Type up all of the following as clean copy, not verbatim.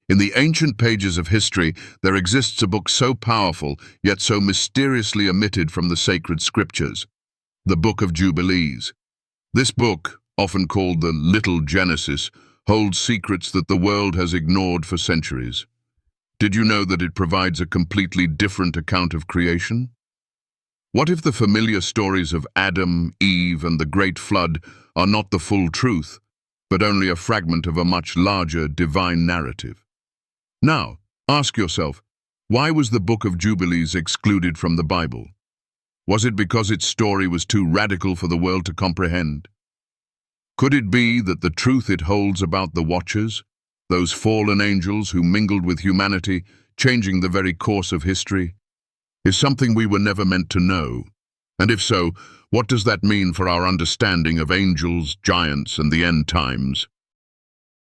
In the ancient pages of history, there exists a book so powerful, yet so mysteriously omitted from the sacred scriptures, the Book of Jubilees. This book, often called the Little Genesis, holds secrets that the world has ignored for centuries. Did you know that it provides a completely different account of creation? What if the familiar stories of Adam, Eve, and the Great Flood are not the full truth, but only a fragment of a much larger divine narrative? Now, ask yourself, why was the Book of Jubilees excluded from the Bible? Was it because its story was too radical for the world to comprehend? Could it be that the truth it holds about the Watchers, those fallen angels who mingled with humanity, changing the very course of history, is something we were never meant to know? And if so, what does that mean for our understanding of angels, giants, and the end times?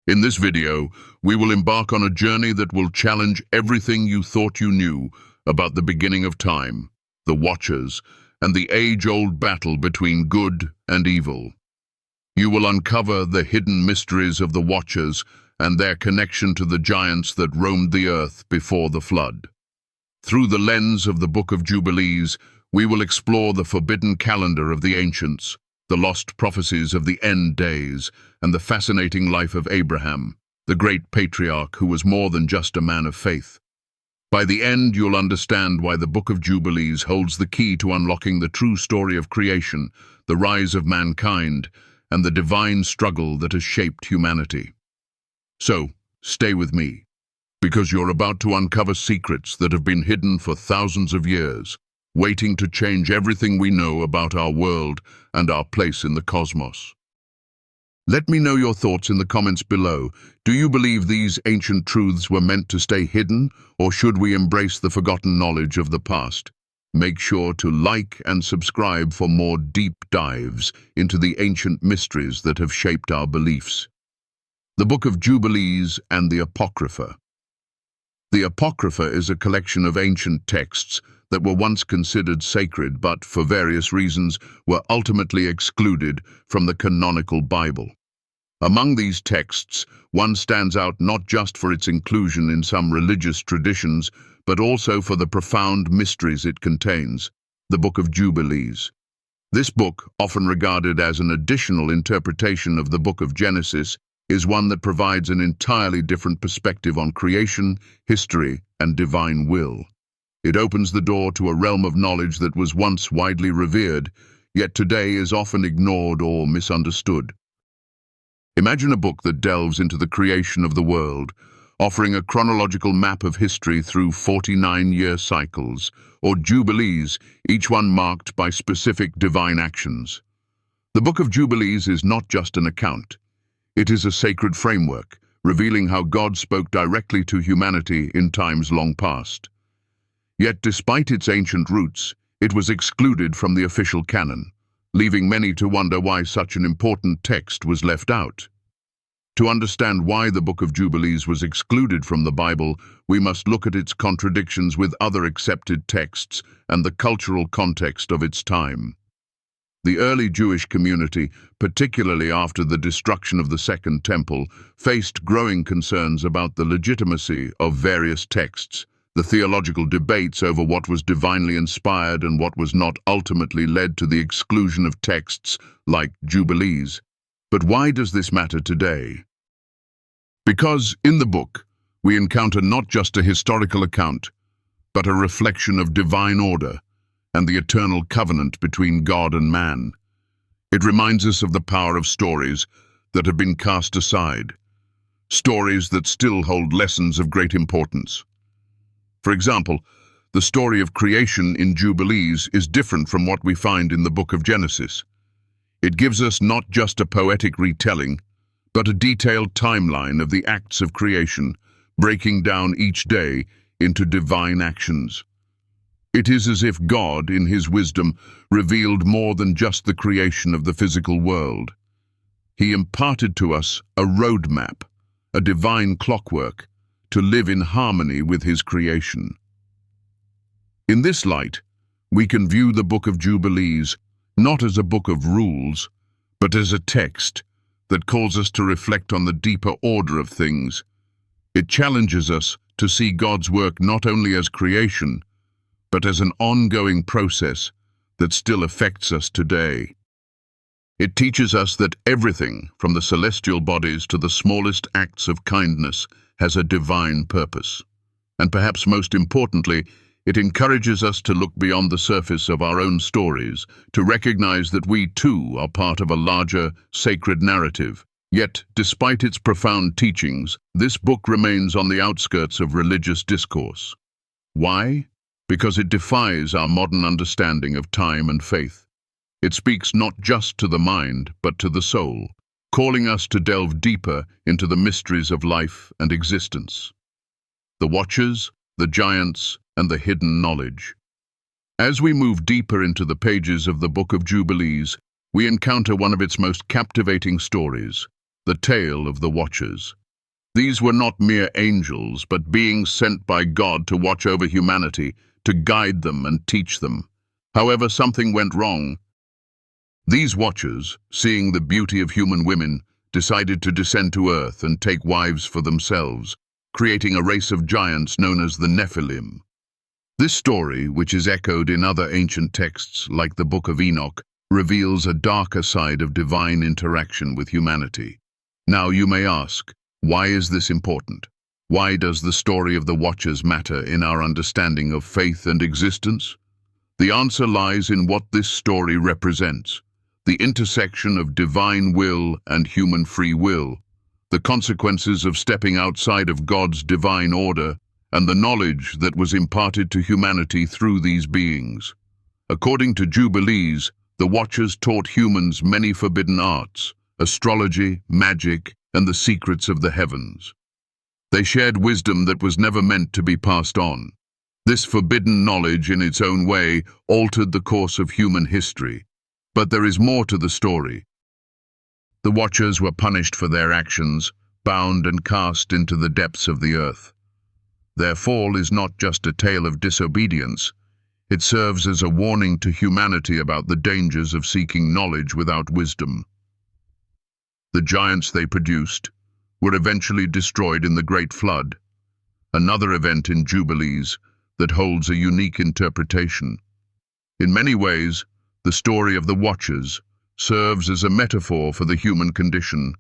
In this video, we will embark on a journey that will challenge everything you thought you knew about the beginning of time, the Watchers, and the age-old battle between good and evil. You will uncover the hidden mysteries of the Watchers and their connection to the giants that roamed the earth before the flood. Through the lens of the Book of Jubilees, we will explore the forbidden calendar of the ancients, the lost prophecies of the end days, and the fascinating life of Abraham, the great patriarch who was more than just a man of faith. By the end, you'll understand why the Book of Jubilees holds the key to unlocking the true story of creation, the rise of mankind, and the divine struggle that has shaped humanity. So, stay with me, because you're about to uncover secrets that have been hidden for thousands of years, waiting to change everything we know about our world and our place in the cosmos. Let me know your thoughts in the comments below. Do you believe these ancient truths were meant to stay hidden, or should we embrace the forgotten knowledge of the past? Make sure to like and subscribe for more deep dives into the ancient mysteries that have shaped our beliefs. The Book of Jubilees and the Apocrypha. The Apocrypha is a collection of ancient texts that were once considered sacred but, for various reasons, were ultimately excluded from the canonical Bible. Among these texts, one stands out not just for its inclusion in some religious traditions, but also for the profound mysteries it contains, the Book of Jubilees. This book, often regarded as an additional interpretation of the Book of Genesis, is one that provides an entirely different perspective on creation, history, and divine will. It opens the door to a realm of knowledge that was once widely revered, yet today is often ignored or misunderstood. Imagine a book that delves into the creation of the world, offering a chronological map of history through 49-year cycles, or jubilees, each one marked by specific divine actions. The Book of Jubilees is not just an account. It is a sacred framework, revealing how God spoke directly to humanity in times long past. Yet despite its ancient roots, it was excluded from the official canon, leaving many to wonder why such an important text was left out. To understand why the Book of Jubilees was excluded from the Bible, we must look at its contradictions with other accepted texts and the cultural context of its time. The early Jewish community, particularly after the destruction of the Second Temple, faced growing concerns about the legitimacy of various texts. The theological debates over what was divinely inspired and what was not ultimately led to the exclusion of texts like Jubilees. But why does this matter today? Because in the book, we encounter not just a historical account, but a reflection of divine order and the eternal covenant between God and man. It reminds us of the power of stories that have been cast aside, stories that still hold lessons of great importance. For example, the story of creation in Jubilees is different from what we find in the Book of Genesis. It gives us not just a poetic retelling, but a detailed timeline of the acts of creation, breaking down each day into divine actions. It is as if God, in his wisdom, revealed more than just the creation of the physical world. He imparted to us a roadmap, a divine clockwork, to live in harmony with his creation. In this light, we can view the Book of Jubilees not as a book of rules, but as a text that calls us to reflect on the deeper order of things. It challenges us to see God's work not only as creation, but as an ongoing process that still affects us today. It teaches us that everything, from the celestial bodies to the smallest acts of kindness, has a divine purpose. And perhaps most importantly, it encourages us to look beyond the surface of our own stories, to recognize that we too are part of a larger, sacred narrative. Yet, despite its profound teachings, this book remains on the outskirts of religious discourse. Why? Because it defies our modern understanding of time and faith. It speaks not just to the mind, but to the soul, calling us to delve deeper into the mysteries of life and existence. The Watchers, the Giants, and the hidden knowledge. As we move deeper into the pages of the Book of Jubilees, we encounter one of its most captivating stories, the tale of the Watchers. These were not mere angels, but beings sent by God to watch over humanity, to guide them and teach them. However, something went wrong. These Watchers, seeing the beauty of human women, decided to descend to earth and take wives for themselves, creating a race of giants known as the Nephilim. This story, which is echoed in other ancient texts like the Book of Enoch, reveals a darker side of divine interaction with humanity. Now you may ask, why is this important? Why does the story of the Watchers matter in our understanding of faith and existence? The answer lies in what this story represents: the intersection of divine will and human free will, the consequences of stepping outside of God's divine order, and the knowledge that was imparted to humanity through these beings. According to Jubilees, the Watchers taught humans many forbidden arts: astrology, magic, and the secrets of the heavens. They shared wisdom that was never meant to be passed on. This forbidden knowledge, in its own way, altered the course of human history. But there is more to the story. The Watchers were punished for their actions, bound and cast into the depths of the earth. Their fall is not just a tale of disobedience. It serves as a warning to humanity about the dangers of seeking knowledge without wisdom. The giants they produced were eventually destroyed in the Great Flood, another event in Jubilees that holds a unique interpretation. In many ways, the story of the Watchers serves as a metaphor for the human condition.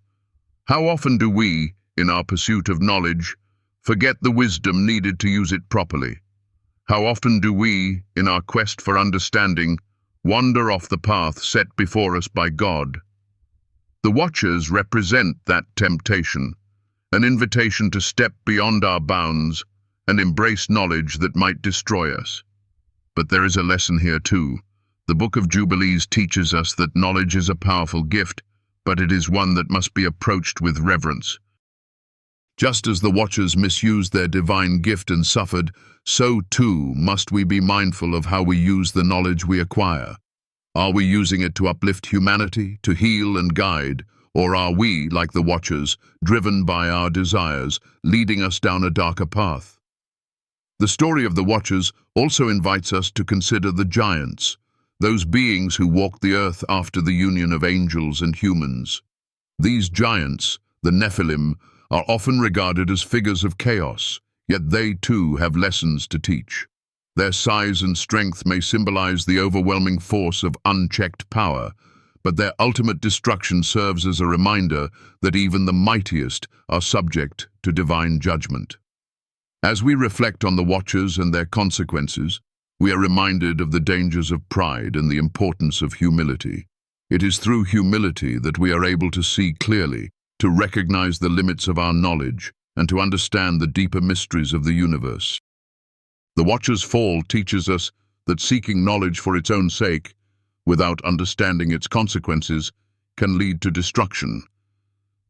How often do we, in our pursuit of knowledge, forget the wisdom needed to use it properly? How often do we, in our quest for understanding, wander off the path set before us by God? The Watchers represent that temptation, an invitation to step beyond our bounds and embrace knowledge that might destroy us. But there is a lesson here too. The Book of Jubilees teaches us that knowledge is a powerful gift, but it is one that must be approached with reverence. Just as the Watchers misused their divine gift and suffered, so too must we be mindful of how we use the knowledge we acquire. Are we using it to uplift humanity, to heal and guide, or are we, like the Watchers, driven by our desires, leading us down a darker path? The story of the Watchers also invites us to consider the giants, those beings who walked the earth after the union of angels and humans. These giants, the Nephilim, are often regarded as figures of chaos, yet they too have lessons to teach. Their size and strength may symbolize the overwhelming force of unchecked power, but their ultimate destruction serves as a reminder that even the mightiest are subject to divine judgment. As we reflect on the Watchers and their consequences, we are reminded of the dangers of pride and the importance of humility. It is through humility that we are able to see clearly, to recognize the limits of our knowledge, and to understand the deeper mysteries of the universe. The Watcher's fall teaches us that seeking knowledge for its own sake, without understanding its consequences, can lead to destruction.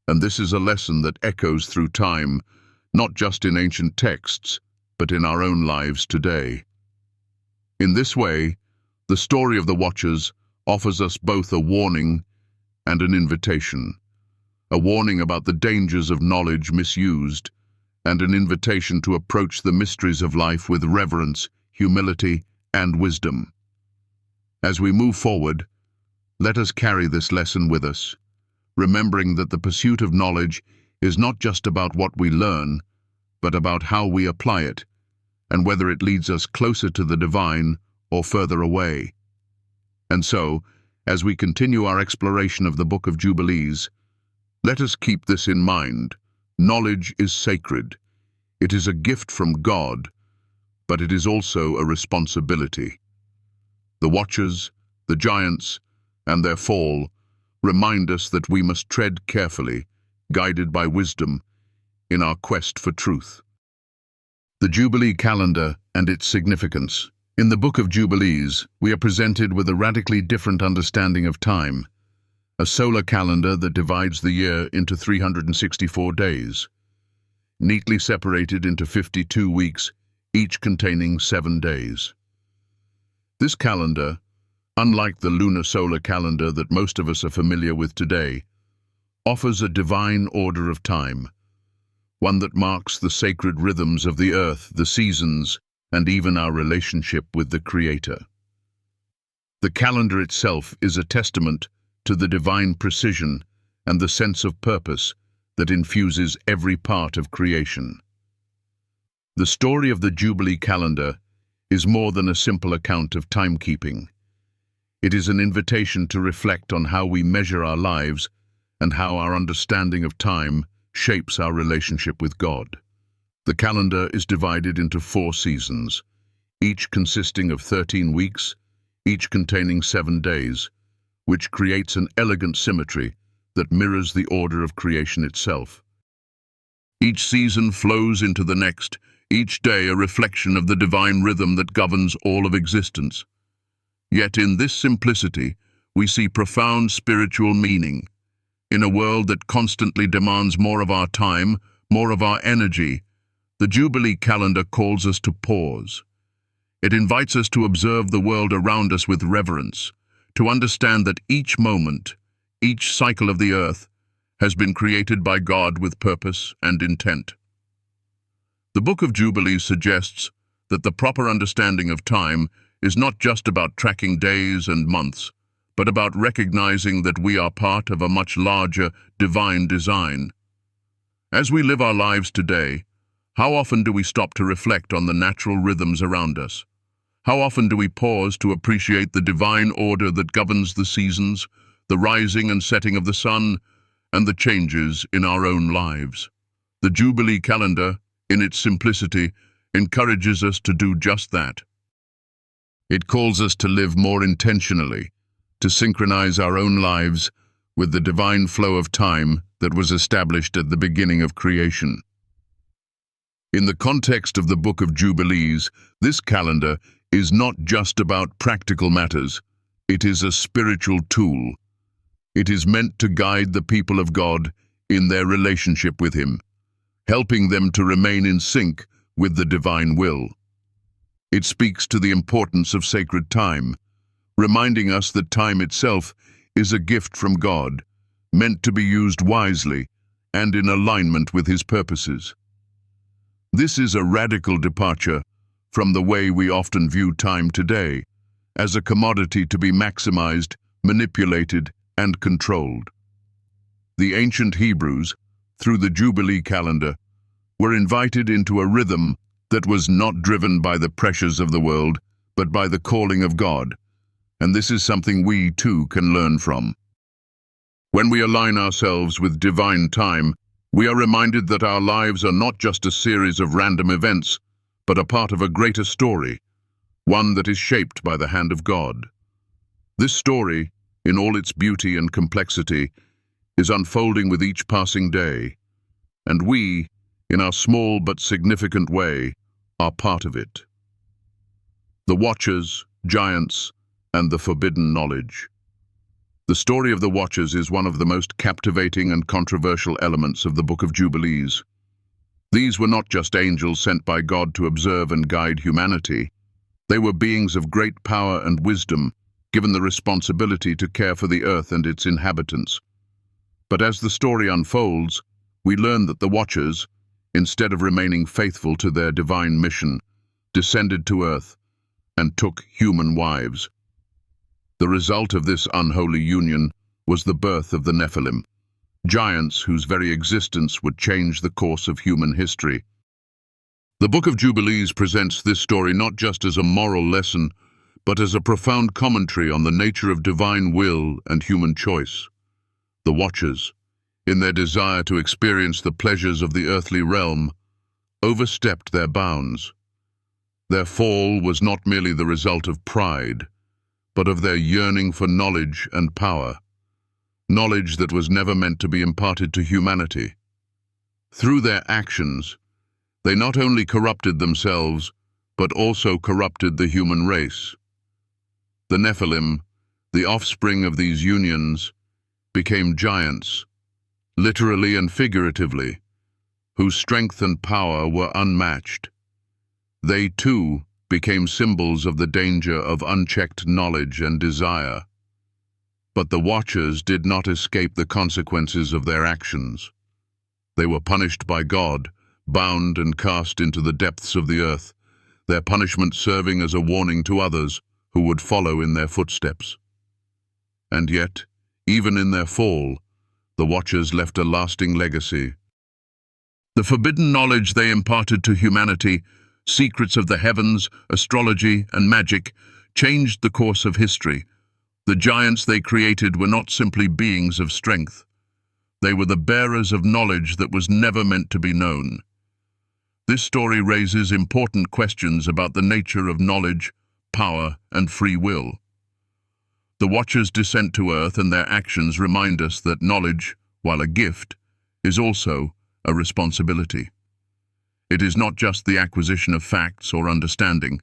And this is a lesson that echoes through time, not just in ancient texts, but in our own lives today. In this way, the story of the Watchers offers us both a warning and an invitation. A warning about the dangers of knowledge misused, and an invitation to approach the mysteries of life with reverence, humility, and wisdom. As we move forward, let us carry this lesson with us, remembering that the pursuit of knowledge is not just about what we learn, but about how we apply it, and whether it leads us closer to the divine or further away. And so, as we continue our exploration of the Book of Jubilees, let us keep this in mind. Knowledge is sacred. It is a gift from God, but it is also a responsibility. The Watchers, the giants, and their fall remind us that we must tread carefully, guided by wisdom, in our quest for truth. The Jubilee calendar and its significance. In the Book of Jubilees, we are presented with a radically different understanding of time, a solar calendar that divides the year into 364 days, neatly separated into 52 weeks, each containing 7 days. This calendar, unlike the lunar solar calendar that most of us are familiar with today, offers a divine order of time, one that marks the sacred rhythms of the earth, the seasons, and even our relationship with the Creator. The calendar itself is a testament to the divine precision and the sense of purpose that infuses every part of creation. The story of the Jubilee calendar is more than a simple account of timekeeping. It is an invitation to reflect on how we measure our lives and how our understanding of time shapes our relationship with God. The calendar is divided into 4 seasons, each consisting of 13 weeks, each containing 7 days, which creates an elegant symmetry that mirrors the order of creation itself. Each season flows into the next, each day a reflection of the divine rhythm that governs all of existence. Yet in this simplicity, we see profound spiritual meaning. In a world that constantly demands more of our time, more of our energy, the Jubilee calendar calls us to pause. It invites us to observe the world around us with reverence, to understand that each moment, each cycle of the earth, has been created by God with purpose and intent. The Book of Jubilees suggests that the proper understanding of time is not just about tracking days and months, but about recognizing that we are part of a much larger divine design. As we live our lives today, how often do we stop to reflect on the natural rhythms around us? How often do we pause to appreciate the divine order that governs the seasons, the rising and setting of the sun, and the changes in our own lives? The Jubilee calendar, in its simplicity, encourages us to do just that. It calls us to live more intentionally, to synchronize our own lives with the divine flow of time that was established at the beginning of creation. In the context of the Book of Jubilees, this calendar is not just about practical matters. It is a spiritual tool. It is meant to guide the people of God in their relationship with Him, helping them to remain in sync with the divine will. It speaks to the importance of sacred time, reminding us that time itself is a gift from God, meant to be used wisely and in alignment with His purposes. This is a radical departure from the way we often view time today, as a commodity to be maximized, manipulated, and controlled. The ancient Hebrews, through the Jubilee calendar, were invited into a rhythm that was not driven by the pressures of the world, but by the calling of God. And this is something we, too, can learn from. When we align ourselves with divine time, we are reminded that our lives are not just a series of random events, but a part of a greater story, one that is shaped by the hand of God. This story, in all its beauty and complexity, is unfolding with each passing day, and we, in our small but significant way, are part of it. The Watchers, giants, and the forbidden knowledge. The story of the Watchers is one of the most captivating and controversial elements of the Book of Jubilees. These were not just angels sent by God to observe and guide humanity. They were beings of great power and wisdom, given the responsibility to care for the earth and its inhabitants. But as the story unfolds, we learn that the Watchers, instead of remaining faithful to their divine mission, descended to earth and took human wives. The result of this unholy union was the birth of the Nephilim, giants whose very existence would change the course of human history. The Book of Jubilees presents this story not just as a moral lesson, but as a profound commentary on the nature of divine will and human choice. The Watchers, in their desire to experience the pleasures of the earthly realm, overstepped their bounds. Their fall was not merely the result of pride, but of their yearning for knowledge and power, knowledge that was never meant to be imparted to humanity. Through their actions, they not only corrupted themselves, but also corrupted the human race. The Nephilim, the offspring of these unions, became giants, literally and figuratively, whose strength and power were unmatched. They, too, became symbols of the danger of unchecked knowledge and desire. But the Watchers did not escape the consequences of their actions. They were punished by God, bound and cast into the depths of the earth, their punishment serving as a warning to others who would follow in their footsteps. And yet, even in their fall, the Watchers left a lasting legacy. The forbidden knowledge they imparted to humanity, secrets of the heavens, astrology, and magic, changed the course of history. The giants they created were not simply beings of strength. They were the bearers of knowledge that was never meant to be known. This story raises important questions about the nature of knowledge, power, and free will. The Watchers' descent to Earth and their actions remind us that knowledge, while a gift, is also a responsibility. It is not just the acquisition of facts or understanding.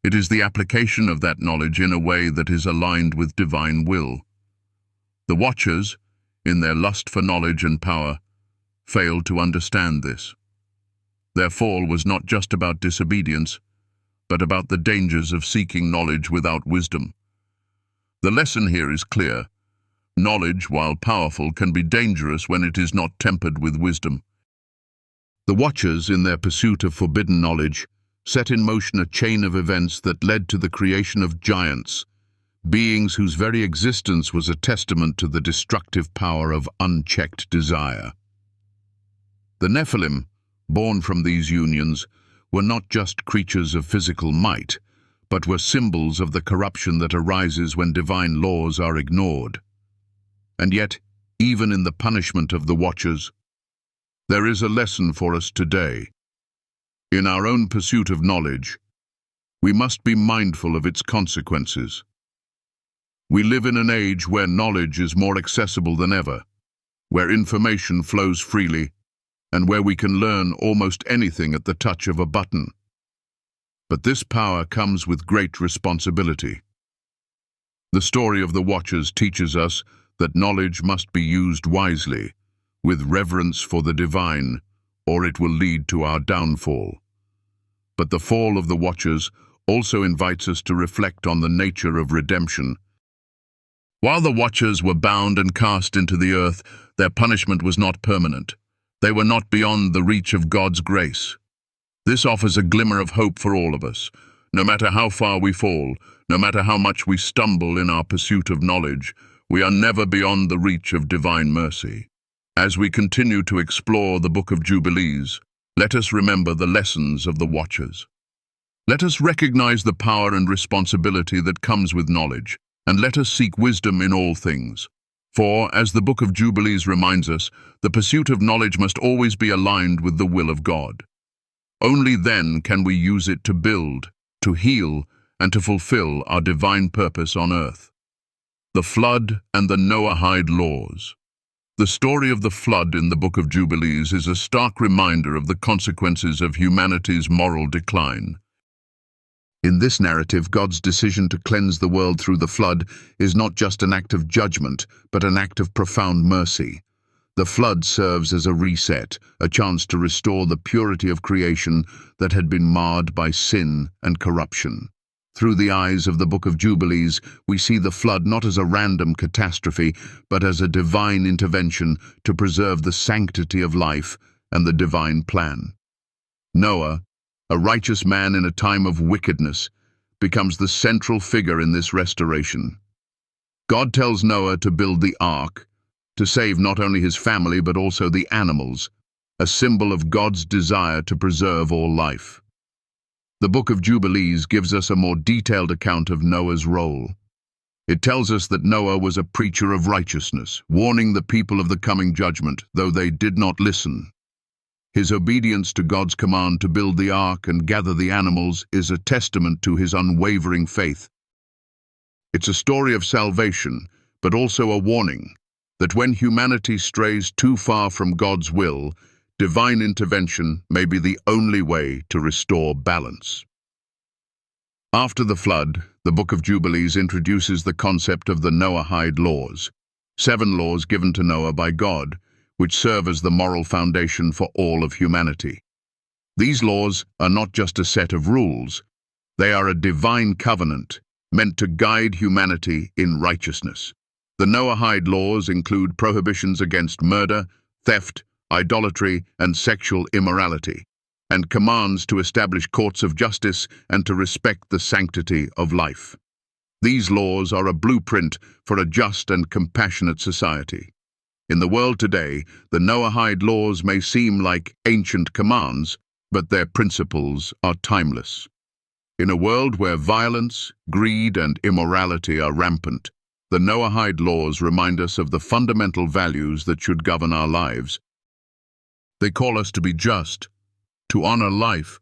It is the application of that knowledge in a way that is aligned with divine will. The Watchers, in their lust for knowledge and power, failed to understand this. Their fall was not just about disobedience, but about the dangers of seeking knowledge without wisdom. The lesson here is clear. Knowledge, while powerful, can be dangerous when it is not tempered with wisdom. The Watchers, in their pursuit of forbidden knowledge, set in motion a chain of events that led to the creation of giants, beings whose very existence was a testament to the destructive power of unchecked desire. The Nephilim, born from these unions, were not just creatures of physical might, but were symbols of the corruption that arises when divine laws are ignored. And yet, even in the punishment of the Watchers, there is a lesson for us today. In our own pursuit of knowledge, we must be mindful of its consequences. We live in an age where knowledge is more accessible than ever, where information flows freely, and where we can learn almost anything at the touch of a button. But this power comes with great responsibility. The story of the Watchers teaches us that knowledge must be used wisely, with reverence for the divine, or it will lead to our downfall. But the fall of the Watchers also invites us to reflect on the nature of redemption. While the Watchers were bound and cast into the earth, their punishment was not permanent. They were not beyond the reach of God's grace. This offers a glimmer of hope for all of us. No matter how far we fall, no matter how much we stumble in our pursuit of knowledge, we are never beyond the reach of divine mercy. As we continue to explore the Book of Jubilees, let us remember the lessons of the Watchers. Let us recognize the power and responsibility that comes with knowledge, and let us seek wisdom in all things. For, as the Book of Jubilees reminds us, the pursuit of knowledge must always be aligned with the will of God. Only then can we use it to build, to heal, and to fulfill our divine purpose on earth. The Flood and the Noahide Laws. The story of the flood in the Book of Jubilees is a stark reminder of the consequences of humanity's moral decline. In this narrative, God's decision to cleanse the world through the flood is not just an act of judgment, but an act of profound mercy. The flood serves as a reset, a chance to restore the purity of creation that had been marred by sin and corruption. Through the eyes of the Book of Jubilees, we see the flood not as a random catastrophe, but as a divine intervention to preserve the sanctity of life and the divine plan. Noah, a righteous man in a time of wickedness, becomes the central figure in this restoration. God tells Noah to build the ark, to save not only his family but also the animals, a symbol of God's desire to preserve all life. The Book of Jubilees gives us a more detailed account of Noah's role. It tells us that Noah was a preacher of righteousness, warning the people of the coming judgment, though they did not listen. His obedience to God's command to build the ark and gather the animals is a testament to his unwavering faith. It's a story of salvation, but also a warning that when humanity strays too far from God's will, divine intervention may be the only way to restore balance. After the flood, the Book of Jubilees introduces the concept of the Noahide laws, 7 laws given to Noah by God, which serve as the moral foundation for all of humanity. These laws are not just a set of rules, they are a divine covenant meant to guide humanity in righteousness. The Noahide laws include prohibitions against murder, theft, idolatry, and sexual immorality, and commands to establish courts of justice and to respect the sanctity of life. These laws are a blueprint for a just and compassionate society. In the world today, the Noahide laws may seem like ancient commands, but their principles are timeless. In a world where violence, greed, and immorality are rampant, the Noahide laws remind us of the fundamental values that should govern our lives. They call us to be just, to honor life,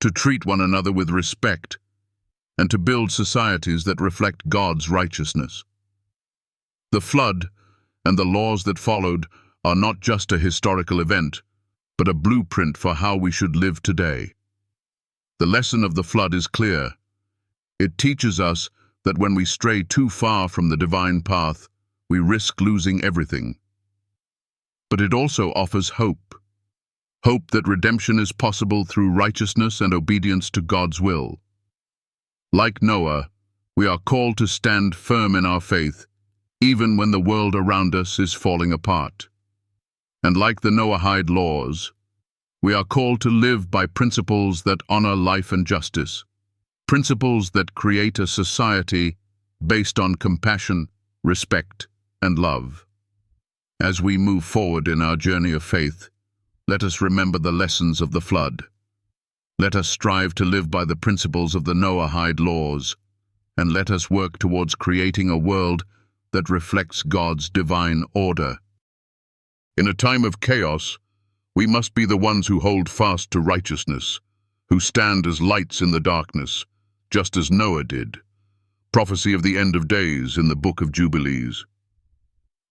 to treat one another with respect, and to build societies that reflect God's righteousness. The flood and the laws that followed are not just a historical event, but a blueprint for how we should live today. The lesson of the flood is clear. It teaches us that when we stray too far from the divine path, we risk losing everything. But it also offers hope. Hope that redemption is possible through righteousness and obedience to God's will. Like Noah, we are called to stand firm in our faith, even when the world around us is falling apart. And like the Noahide laws, we are called to live by principles that honor life and justice, principles that create a society based on compassion, respect, and love. As we move forward in our journey of faith, let us remember the lessons of the flood. Let us strive to live by the principles of the Noahide laws, and let us work towards creating a world that reflects God's divine order. In a time of chaos, we must be the ones who hold fast to righteousness, who stand as lights in the darkness, just as Noah did. Prophecy of the end of days in the Book of Jubilees.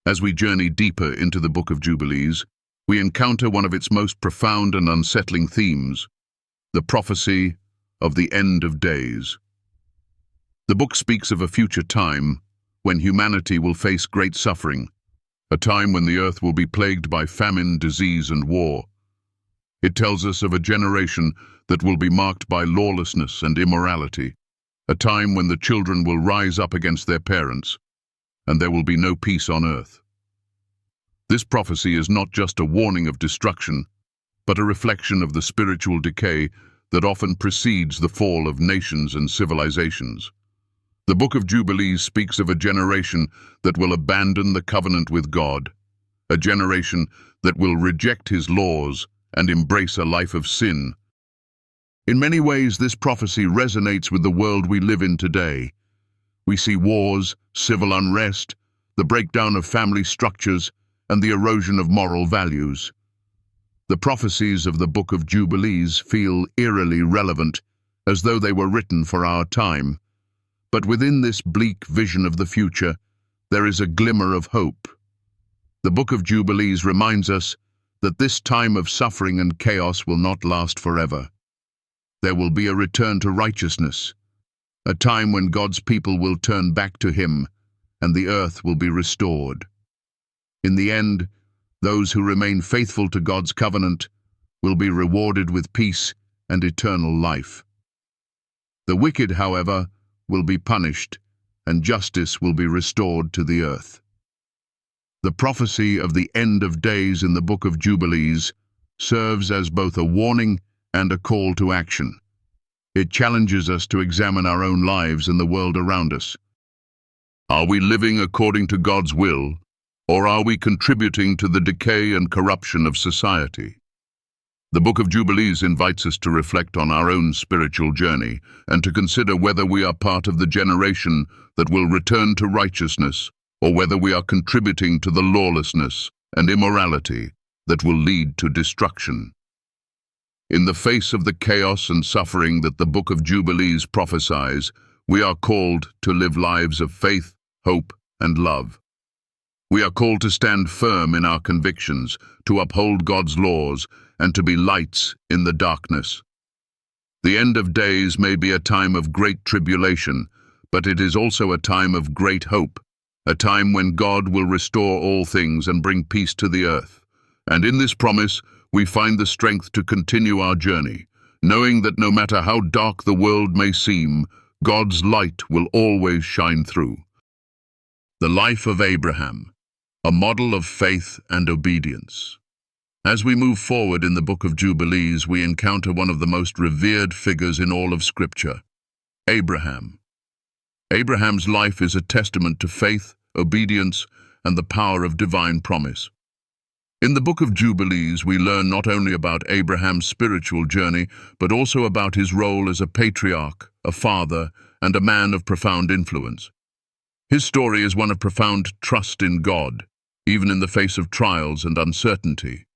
As we journey deeper into the Book of Jubilees, we encounter one of its most profound and unsettling themes, the prophecy of the end of days. The book speaks of a future time when humanity will face great suffering, a time when the earth will be plagued by famine, disease, and war. It tells us of a generation that will be marked by lawlessness and immorality, a time when the children will rise up against their parents, and there will be no peace on earth. This prophecy is not just a warning of destruction, but a reflection of the spiritual decay that often precedes the fall of nations and civilizations. The Book of Jubilees speaks of a generation that will abandon the covenant with God, a generation that will reject His laws and embrace a life of sin. In many ways, this prophecy resonates with the world we live in today. We see wars, civil unrest, the breakdown of family structures, and the erosion of moral values. The prophecies of the Book of Jubilees feel eerily relevant, as though they were written for our time. But within this bleak vision of the future, there is a glimmer of hope. The Book of Jubilees reminds us that this time of suffering and chaos will not last forever. There will be a return to righteousness, a time when God's people will turn back to Him, and the earth will be restored. In the end, those who remain faithful to God's covenant will be rewarded with peace and eternal life. The wicked, however, will be punished, and justice will be restored to the earth. The prophecy of the end of days in the Book of Jubilees serves as both a warning and a call to action. It challenges us to examine our own lives and the world around us. Are we living according to God's will, or are we contributing to the decay and corruption of society? The Book of Jubilees invites us to reflect on our own spiritual journey and to consider whether we are part of the generation that will return to righteousness or whether we are contributing to the lawlessness and immorality that will lead to destruction. In the face of the chaos and suffering that the Book of Jubilees prophesies, we are called to live lives of faith, hope, and love. We are called to stand firm in our convictions, to uphold God's laws, and to be lights in the darkness. The end of days may be a time of great tribulation, but it is also a time of great hope, a time when God will restore all things and bring peace to the earth. And in this promise, we find the strength to continue our journey, knowing that no matter how dark the world may seem, God's light will always shine through. The life of Abraham, a model of faith and obedience. As we move forward in the Book of Jubilees, we encounter one of the most revered figures in all of Scripture, Abraham. Abraham's life is a testament to faith, obedience, and the power of divine promise. In the Book of Jubilees, we learn not only about Abraham's spiritual journey, but also about his role as a patriarch, a father, and a man of profound influence. His story is one of profound trust in God, even in the face of trials and uncertainty.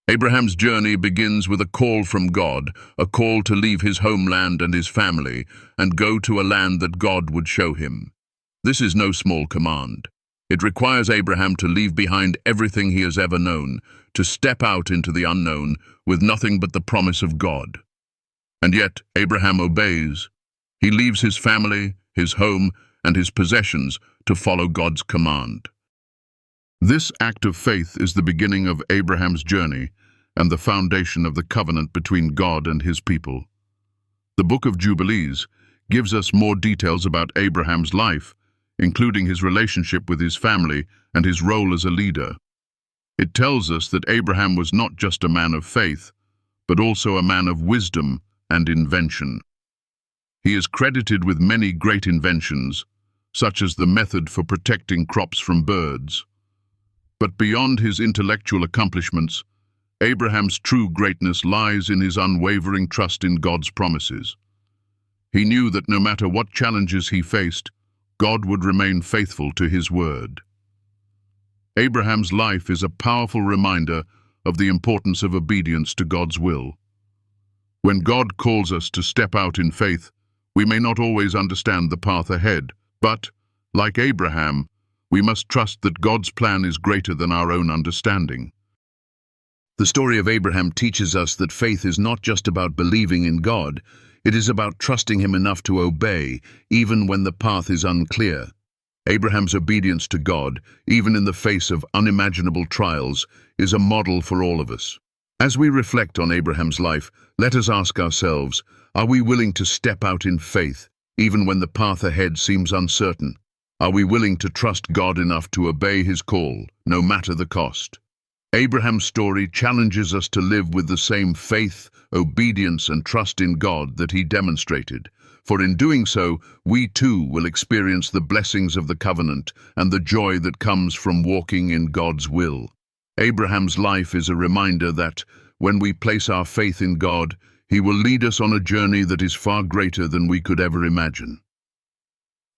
Abraham's journey begins with a call from God, a call to leave his homeland and his family, and go to a land that God would show him. This is no small command. It requires Abraham to leave behind everything he has ever known, to step out into the unknown with nothing but the promise of God. And yet, Abraham obeys. He leaves his family, his home, and his possessions to follow God's command. This act of faith is the beginning of Abraham's journey and the foundation of the covenant between God and his people. The Book of Jubilees gives us more details about Abraham's life, including his relationship with his family and his role as a leader. It tells us that Abraham was not just a man of faith, but also a man of wisdom and invention. He is credited with many great inventions, such as the method for protecting crops from birds. But beyond his intellectual accomplishments, Abraham's true greatness lies in his unwavering trust in God's promises. He knew that no matter what challenges he faced, God would remain faithful to his word. Abraham's life is a powerful reminder of the importance of obedience to God's will. When God calls us to step out in faith, we may not always understand the path ahead, but, like Abraham, we must trust that God's plan is greater than our own understanding. The story of Abraham teaches us that faith is not just about believing in God, it is about trusting him enough to obey, even when the path is unclear. Abraham's obedience to God, even in the face of unimaginable trials, is a model for all of us. As we reflect on Abraham's life, let us ask ourselves, are we willing to step out in faith, even when the path ahead seems uncertain? Are we willing to trust God enough to obey his call, no matter the cost? Abraham's story challenges us to live with the same faith, obedience, and trust in God that he demonstrated. For in doing so, we too will experience the blessings of the covenant and the joy that comes from walking in God's will. Abraham's life is a reminder that, when we place our faith in God, he will lead us on a journey that is far greater than we could ever imagine.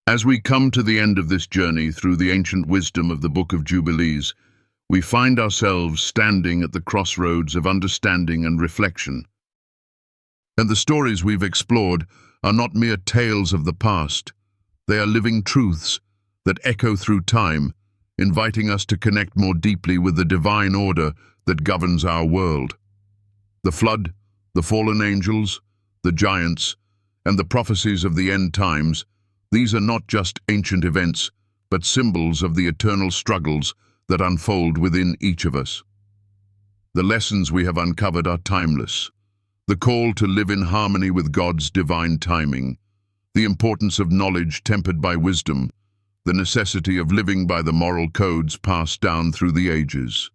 As we come to the end of this journey through the ancient wisdom of the Book of Jubilees, we find ourselves standing at the crossroads of understanding and reflection. And the stories we've explored are not mere tales of the past. They are living truths that echo through time, inviting us to connect more deeply with the divine order that governs our world. The flood, the fallen angels, the giants, and the prophecies of the end times, these are not just ancient events, but symbols of the eternal struggles that unfold within each of us. The lessons we have uncovered are timeless. The call to live in harmony with God's divine timing, the importance of knowledge tempered by wisdom, the necessity of living by the moral codes passed down through the ages.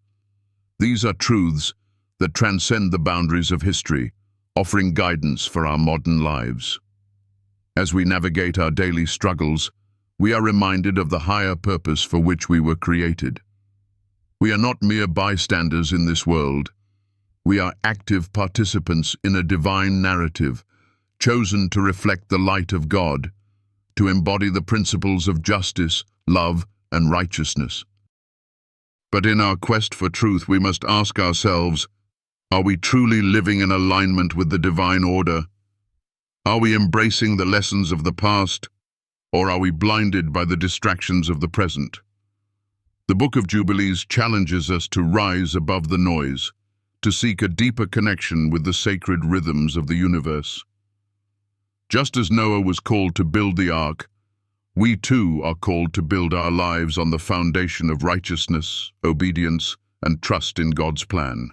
These are truths that transcend the boundaries of history, offering guidance for our modern lives. As we navigate our daily struggles, we are reminded of the higher purpose for which we were created. We are not mere bystanders in this world. We are active participants in a divine narrative, chosen to reflect the light of God, to embody the principles of justice, love, and righteousness. But in our quest for truth, we must ask ourselves, are we truly living in alignment with the divine order? Are we embracing the lessons of the past, or are we blinded by the distractions of the present? The Book of Jubilees challenges us to rise above the noise, to seek a deeper connection with the sacred rhythms of the universe. Just as Noah was called to build the ark, we too are called to build our lives on the foundation of righteousness, obedience, and trust in God's plan.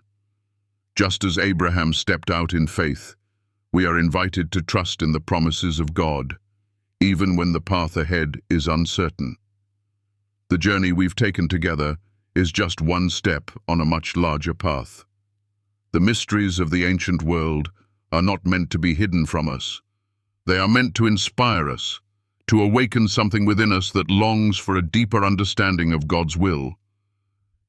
Just as Abraham stepped out in faith, we are invited to trust in the promises of God, even when the path ahead is uncertain. The journey we've taken together is just one step on a much larger path. The mysteries of the ancient world are not meant to be hidden from us. They are meant to inspire us, to awaken something within us that longs for a deeper understanding of God's will.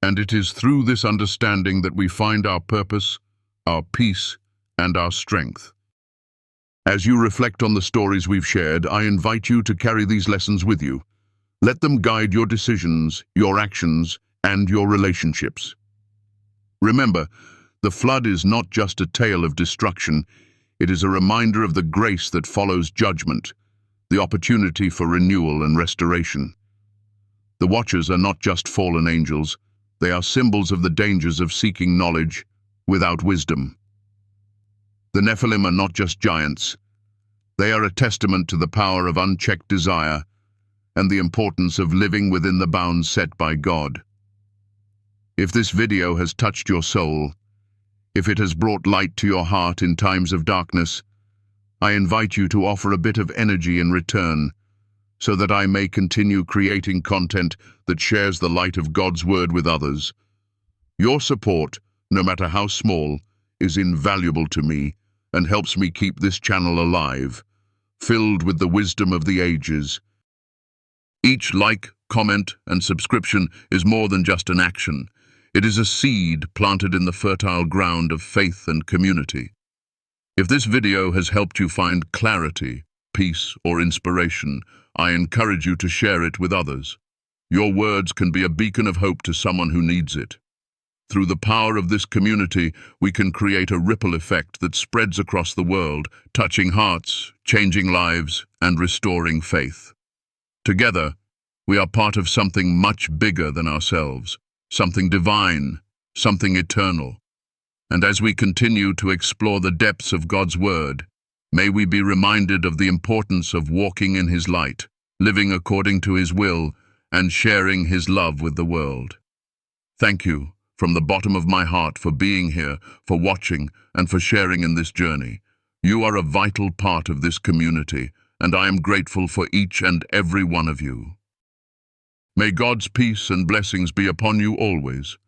And it is through this understanding that we find our purpose, our peace, and our strength. As you reflect on the stories we've shared, I invite you to carry these lessons with you. Let them guide your decisions, your actions, and your relationships. Remember, the flood is not just a tale of destruction, it is a reminder of the grace that follows judgment, the opportunity for renewal and restoration. The Watchers are not just fallen angels, they are symbols of the dangers of seeking knowledge without wisdom. The Nephilim are not just giants, they are a testament to the power of unchecked desire and the importance of living within the bounds set by God. If this video has touched your soul, if it has brought light to your heart in times of darkness, I invite you to offer a bit of energy in return, so that I may continue creating content that shares the light of God's word with others. Your support, no matter how small, is invaluable to me and helps me keep this channel alive, filled with the wisdom of the ages. Each like, comment, and subscription is more than just an action. It is a seed planted in the fertile ground of faith and community. If this video has helped you find clarity, peace, or inspiration, I encourage you to share it with others. Your words can be a beacon of hope to someone who needs it. Through the power of this community, we can create a ripple effect that spreads across the world, touching hearts, changing lives, and restoring faith. Together, we are part of something much bigger than ourselves, something divine, something eternal. And as we continue to explore the depths of God's word, may we be reminded of the importance of walking in His light, living according to His will, and sharing His love with the world. Thank you from the bottom of my heart for being here, for watching, and for sharing in this journey. You are a vital part of this community, and I am grateful for each and every one of you. May God's peace and blessings be upon you always,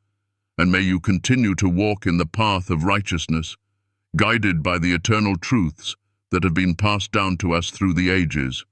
and may you continue to walk in the path of righteousness, guided by the eternal truths that have been passed down to us through the ages.